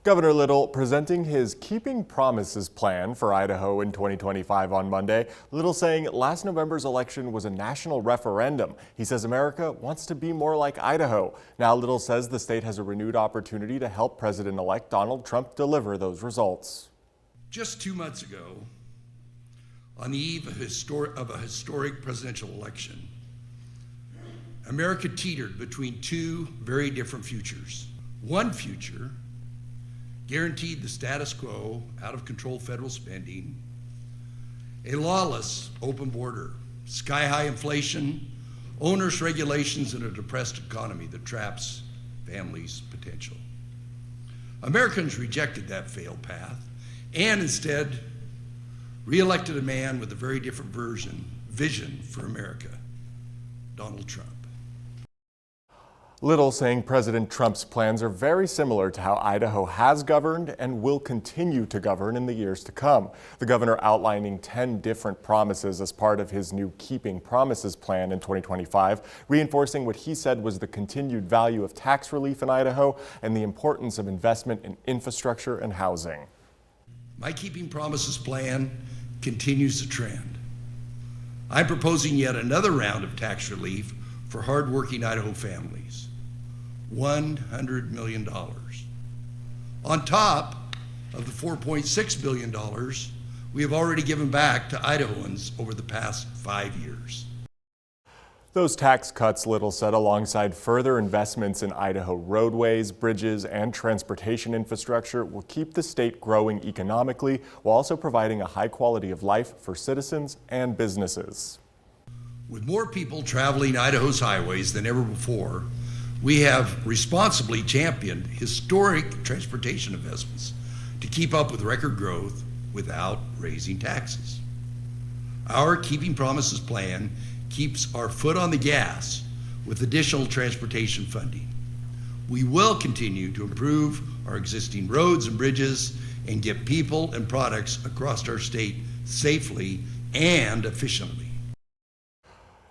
Governor Little presenting his Keeping Promises plan for Idaho in 2025 on Monday. Little saying last November's election was a national referendum. He says America wants to be more like Idaho. Now Little says the state has a renewed opportunity to help President-elect Donald Trump deliver those results. Just 2 months ago, on the eve of a historic presidential election, America teetered between two very different futures. One future guaranteed the status quo, out of control federal spending, a lawless open border, sky-high inflation, onerous regulations, and a depressed economy that traps families' potential. Americans rejected that failed path and instead re-elected a man with a very different vision for America, Donald Trump. Little saying President Trump's plans are very similar to how Idaho has governed and will continue to govern in the years to come. The governor outlining 10 different promises as part of his new Keeping Promises plan in 2025, reinforcing what he said was the continued value of tax relief in Idaho and the importance of investment in infrastructure and housing. My Keeping Promises plan continues the trend. I'm proposing yet another round of tax relief for hardworking Idaho families. $100 million. On top of the $4.6 billion we have already given back to Idahoans over the past 5 years. Those tax cuts, Little said, alongside further investments in Idaho roadways, bridges, and transportation infrastructure will keep the state growing economically while also providing a high quality of life for citizens and businesses. With more people traveling Idaho's highways than ever before, we have responsibly championed historic transportation investments to keep up with record growth without raising taxes. Our Keeping Promises plan keeps our foot on the gas with additional transportation funding. We will continue to improve our existing roads and bridges and get people and products across our state safely and efficiently.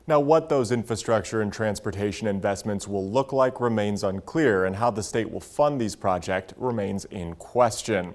Now, what those infrastructure and transportation investments will look like remains unclear, and how the state will fund these projects remains in question.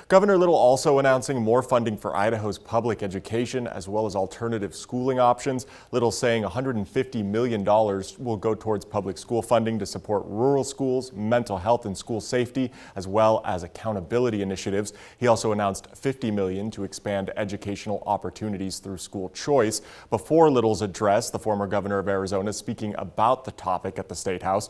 Governor Little also announcing more funding for Idaho's public education as well as alternative schooling options. Little saying $150 million will go towards public school funding to support rural schools, mental health and school safety, as well as accountability initiatives. He also announced $50 million to expand educational opportunities through school choice. Before Little's address, the former governor of Arizona speaking about the topic at the State House,